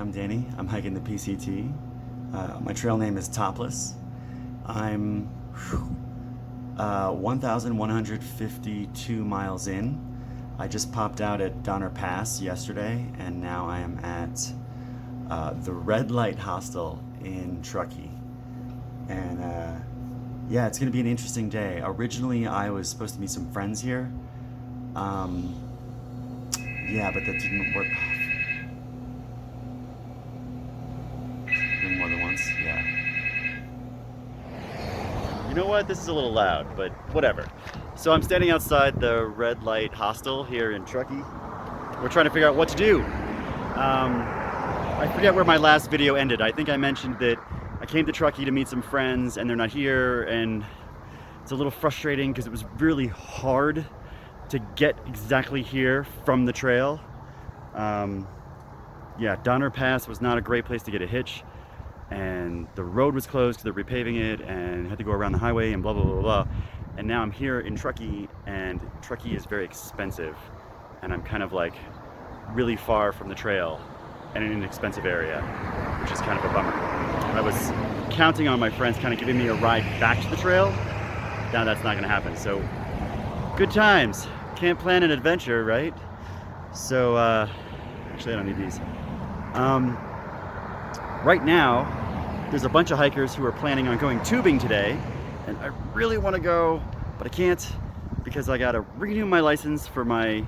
I'm Danny. I'm hiking the PCT. My trail name is Topless. I'm 1,152 miles in. I just popped out at Donner Pass yesterday, and now I am at the Red Light Hostel in Truckee. And yeah, it's going to be an interesting day. Originally, I was supposed to meet some friends here. Yeah, but that didn't work. More than once, yeah. You know what? This is a little loud, but whatever. So I'm standing outside the Red Light Hostel here in Truckee. We're trying to figure out what to do. I forget where my last video ended. I think I mentioned that I came to Truckee to meet some friends and they're not here, and it's a little frustrating because it was really hard to get exactly here from the trail. Yeah, Donner Pass was not a great place to get a hitch, and the road was closed because they're repaving it and had to go around the highway and blah blah blah blah. And now I'm here in Truckee, and Truckee is very expensive, and I'm kind of like really far from the trail and in an expensive area, which is kind of a bummer. I was counting on my friends kind of giving me a ride back to the trail. Now that's not going to happen. So good times. Can't plan an adventure, right? So actually I don't need these. Right now there's a bunch of hikers who are planning on going tubing today, and I really want to go, but I can't because I gotta renew my license for my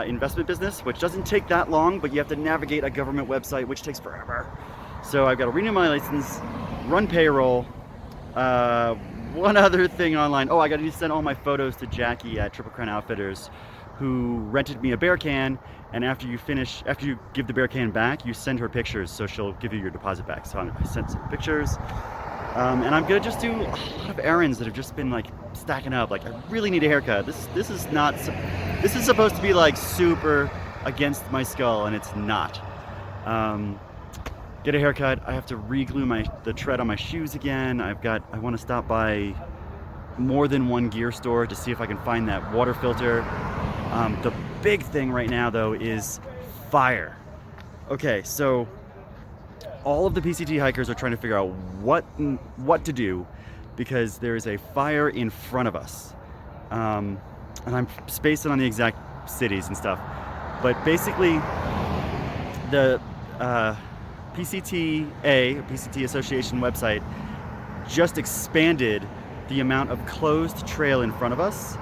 investment business, which doesn't take that long, but you have to navigate a government website, which takes forever. So I've got to renew my license, run payroll, one other thing online. Oh, I got to send all my photos to Jackie at Triple Crown Outfitters, who rented me a bear can, and after you give the bear can back, you send her pictures, so she'll give you your deposit back. So I sent some pictures, and I'm gonna just do a lot of errands that have just been like stacking up. Like, I really need a haircut. This is supposed to be like super against my skull, and it's not. Get a haircut. I have to re-glue the tread on my shoes again. I want to stop by more than one gear store to see if I can find that water filter. The big thing right now though is fire. Okay, so all of the PCT hikers are trying to figure out what to do because there is a fire in front of us. And I'm spacing on the exact cities and stuff. But basically the PCT Association website just expanded the amount of closed trail in front of us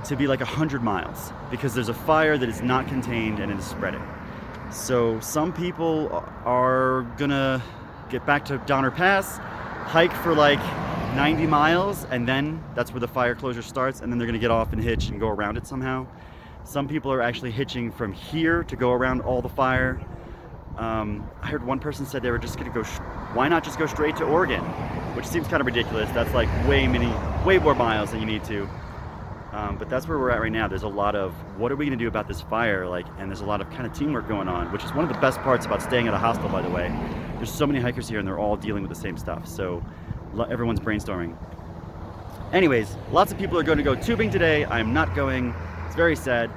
to be like 100 miles because there's a fire that is not contained and it is spreading. So some people are gonna get back to Donner Pass, hike for like 90 miles, and then that's where the fire closure starts, and then they're gonna get off and hitch and go around it somehow. Some people are actually hitching from here to go around all the fire. I heard one person said they were just gonna go, why not just go straight to Oregon? Which seems kind of ridiculous. That's like way more miles than you need to. But that's where we're at right now. There's a lot of, what are we gonna do about this fire? And there's a lot of kind of teamwork going on, which is one of the best parts about staying at a hostel, by the way. There's so many hikers here and they're all dealing with the same stuff. So everyone's brainstorming. Anyways, lots of people are going to go tubing today. I'm not going. It's very sad,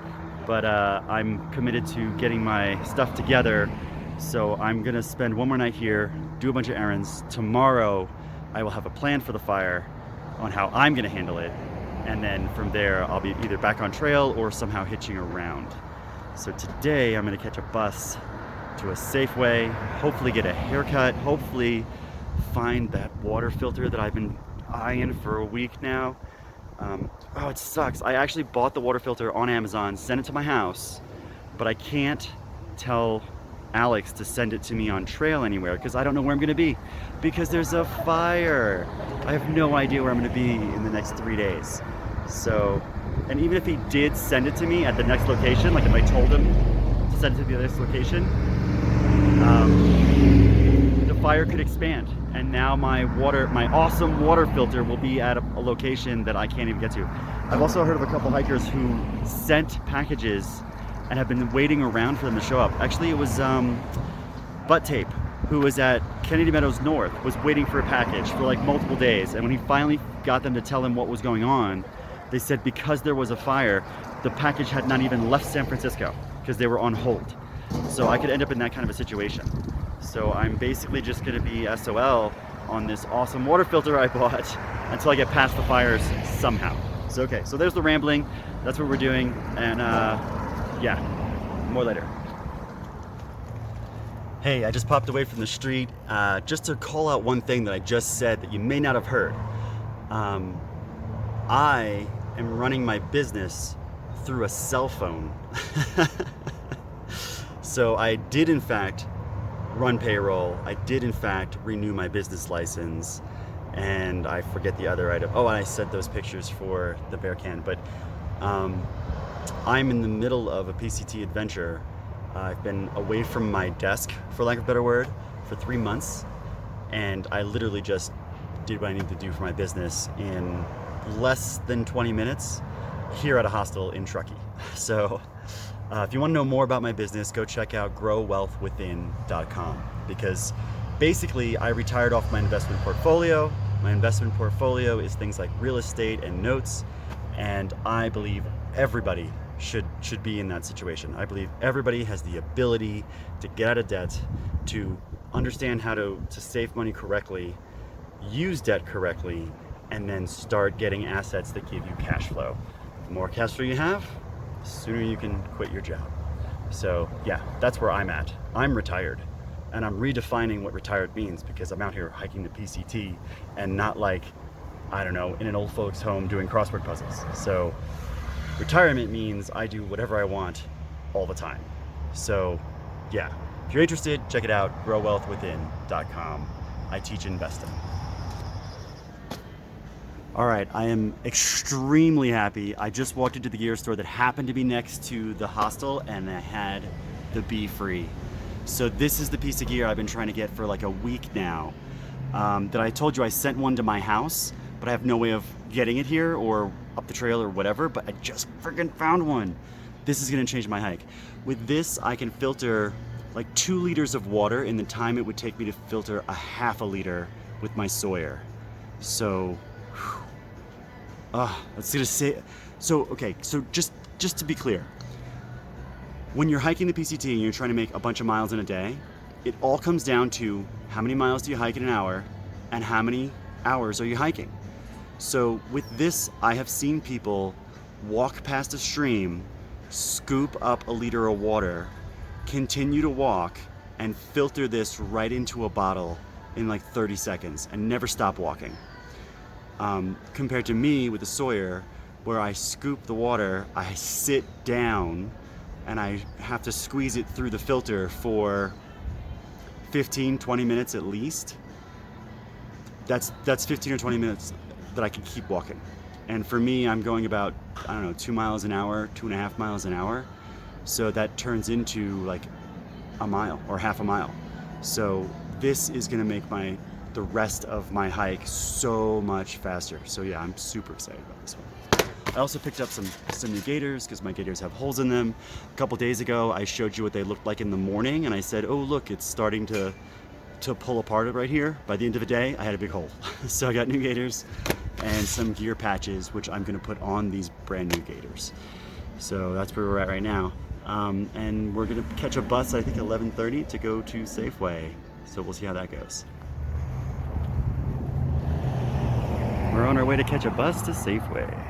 but I'm committed to getting my stuff together. So I'm gonna spend one more night here, do a bunch of errands. Tomorrow, I will have a plan for the fire on how I'm gonna handle it. And then from there, I'll be either back on trail or somehow hitching around. So today, I'm gonna catch a bus to a Safeway, hopefully get a haircut, hopefully find that water filter that I've been eyeing for a week now. Oh, it sucks. I actually bought the water filter on Amazon, sent it to my house, but I can't tell Alex to send it to me on trail anywhere because I don't know where I'm gonna be because there's a fire. I have no idea where I'm gonna be in the next 3 days. So, and even if he did send it to me at the next location, like if I told him to send it to the next location, the fire could expand, and now my awesome water filter will be at a location that I can't even get to. I've also heard of a couple hikers who sent packages and have been waiting around for them to show up. Actually, it was Butt Tape, who was at Kennedy Meadows North, was waiting for a package for like multiple days, and when he finally got them to tell him what was going on, they said because there was a fire, the package had not even left San Francisco because they were on hold. So I could end up in that kind of a situation. So I'm basically just gonna be SOL on this awesome water filter I bought until I get past the fires somehow. So okay, so there's the rambling. That's what we're doing, and yeah, more later. Hey, I just popped away from the street just to call out one thing that I just said that you may not have heard. I am running my business through a cell phone. So I did in fact run payroll. I did in fact renew my business license, and I forget the other item. Oh, and I sent those pictures for the bear can, but I'm in the middle of a PCT adventure. I've been away from my desk, for lack of a better word, for 3 months, and I literally just did what I needed to do for my business in less than 20 minutes here at a hostel in Truckee. So if you want to know more about my business, go check out growwealthwithin.com, because basically I retired off my investment portfolio. My investment portfolio is things like real estate and notes, and I believe everybody should be in that situation. I believe everybody has the ability to get out of debt, to understand how to save money correctly, use debt correctly, and then start getting assets that give you cash flow. The more cash flow you have, the sooner you can quit your job. So yeah, that's where I'm at. I'm retired, and I'm redefining what retired means, because I'm out here hiking the PCT and not like, I don't know, in an old folks home doing crossword puzzles. So retirement means I do whatever I want all the time. So yeah, if you're interested, check it out, growwealthwithin.com. I teach investing. All right, I am extremely happy. I just walked into the gear store that happened to be next to the hostel, and I had the Be Free. So this is the piece of gear I've been trying to get for like a week now. That I told you I sent one to my house, but I have no way of getting it here or up the trail or whatever, but I just freaking found one. This is gonna change my hike. With this, I can filter like 2 liters of water in the time it would take me to filter a half a liter with my Sawyer. So, that's gonna say, so okay, so just to be clear, when you're hiking the PCT and you're trying to make a bunch of miles in a day, it all comes down to how many miles do you hike in an hour and how many hours are you hiking. So with this, I have seen people walk past a stream, scoop up a liter of water, continue to walk, and filter this right into a bottle in like 30 seconds and never stop walking. Compared to me with the Sawyer, where I scoop the water, I sit down, and I have to squeeze it through the filter for 15-20 minutes at least. That's 15 or 20 minutes that I can keep walking. And for me, I'm going about, I don't know, 2 miles an hour, 2.5 miles an hour. So that turns into like a mile or half a mile. So this is gonna make the rest of my hike so much faster. So yeah, I'm super excited about this one. I also picked up some new Gators, because my Gators have holes in them. A couple days ago, I showed you what they looked like in the morning, and I said, oh look, it's starting to pull apart right here. By the end of the day, I had a big hole. So I got new Gators and some gear patches, which I'm gonna put on these brand new Gators. So that's where we're at right now. And we're gonna catch a bus, I think 11:30, to go to Safeway. So we'll see how that goes. We're on our way to catch a bus to Safeway.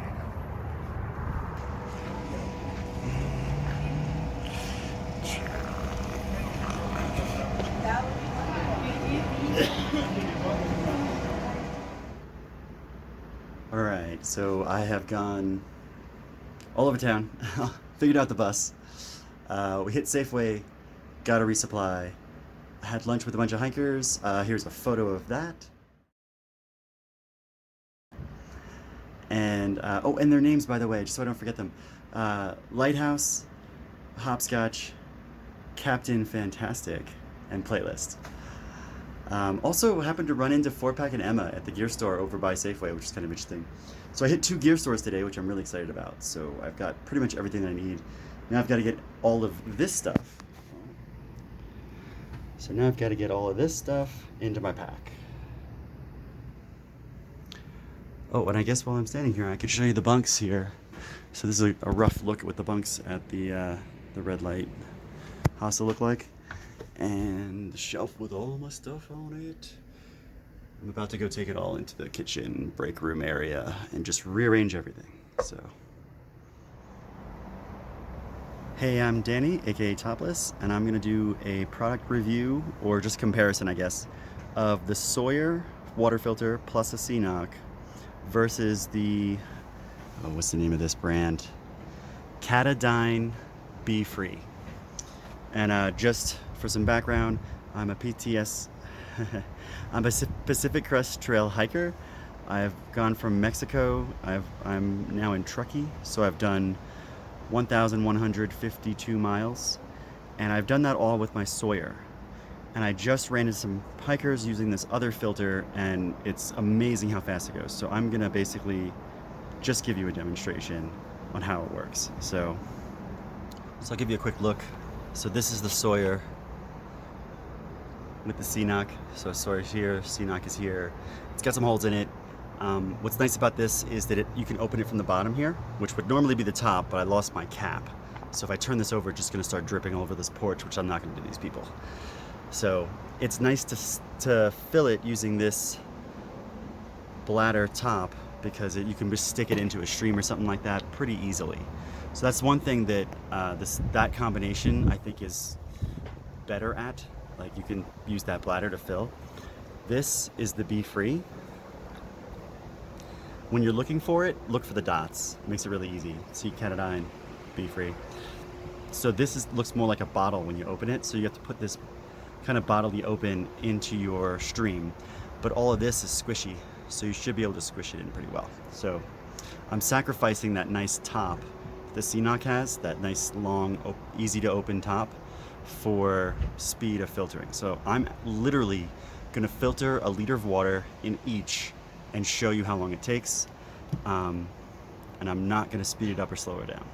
All right, so I have gone all over town, figured out the bus. We hit Safeway, got a resupply, had lunch with a bunch of hikers. Here's a photo of that. And, oh, and their names, by the way, just so I don't forget them. Lighthouse, Hopscotch, Captain Fantastic, and Playlist. Also happened to run into 4-Pack and Emma at the gear store over by Safeway, which is kind of interesting. So I hit 2 gear stores today, which I'm really excited about. So I've got pretty much everything that I need. Now I've got to get all of this stuff. So now I've got to get all of this stuff into my pack. Oh, and I guess while I'm standing here, I could show you the bunks here. So this is a rough look at what the bunks at the red light house to look like. And the shelf with all my stuff on it. I'm about to go take it all into the kitchen break room area and just rearrange everything. So, hey, I'm Danny, aka Topless, and I'm gonna do a product review, or just comparison, I guess, of the Sawyer water filter plus a C-Knock versus the, oh, what's the name of this brand? Katadyn Be Free. And just for some background, I'm a I'm a Pacific Crest Trail hiker. I've gone from Mexico. I'm now in Truckee, so I've done 1,152 miles, and I've done that all with my Sawyer. And I just ran into some hikers using this other filter, and it's amazing how fast it goes. So I'm gonna basically just give you a demonstration on how it works. So I'll give you a quick look. So this is the Sawyer with the C-Knock. So Sawyer's here, C-Knock is here. It's got some holes in it. What's nice about this is that you can open it from the bottom here, which would normally be the top, but I lost my cap. So if I turn this over, it's just gonna start dripping all over this porch, which I'm not gonna do these people. So it's nice to fill it using this bladder top, because you can just stick it into a stream or something like that pretty easily. So that's one thing that that combination I think is better at. Like, you can use that bladder to fill. This is the Be Free. When you're looking for it, look for the dots. It makes it really easy. See Katadyn Be Free. So this looks more like a bottle when you open it. So you have to put this kind of bottle you open into your stream. But all of this is squishy, so you should be able to squish it in pretty well. So I'm sacrificing that nice top the C-Knock has, that nice long, easy to open top, for speed of filtering. So I'm literally gonna filter a liter of water in each and show you how long it takes. And I'm not gonna speed it up or slow it down.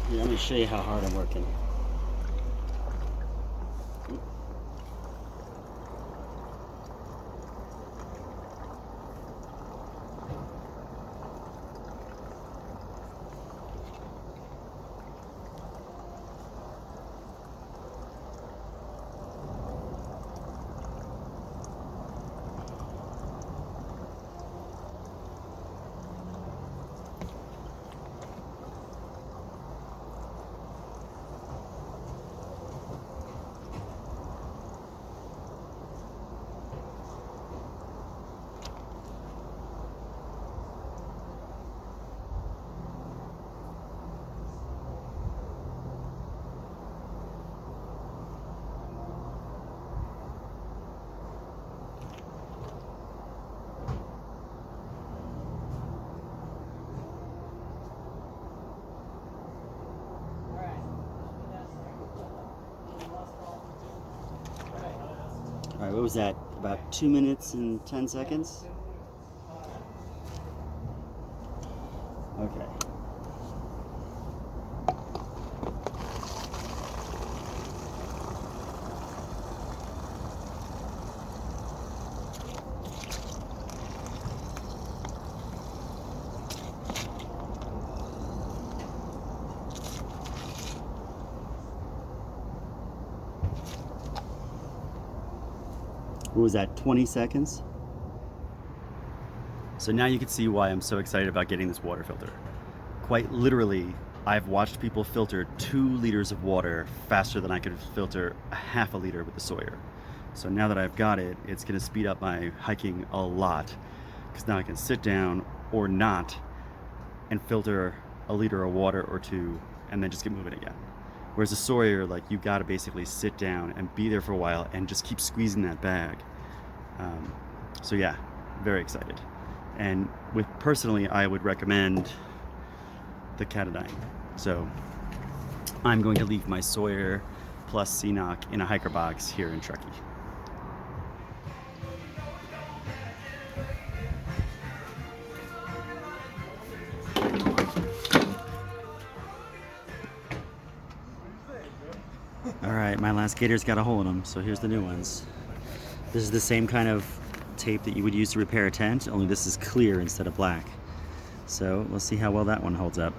Here, let me show you how hard I'm working. All right, what was that? About 2 minutes and 10 seconds? Okay. was that, 20 seconds? So now you can see why I'm so excited about getting this water filter. Quite literally, I've watched people filter 2 liters of water faster than I could filter a half a liter with the Sawyer. So now that I've got it, it's gonna speed up my hiking a lot, because now I can sit down or not and filter a liter of water or 2 and then just get moving again. Whereas the Sawyer, like, you gotta basically sit down and be there for a while and just keep squeezing that bag. So yeah, very excited. And personally, I would recommend the Katadyn. So I'm going to leave my Sawyer plus CNOC in a hiker box here in Truckee. All right, my last Gators got a hole in them, so here's the new ones. This is the same kind of tape that you would use to repair a tent, only this is clear instead of black. So we'll see how well that one holds up.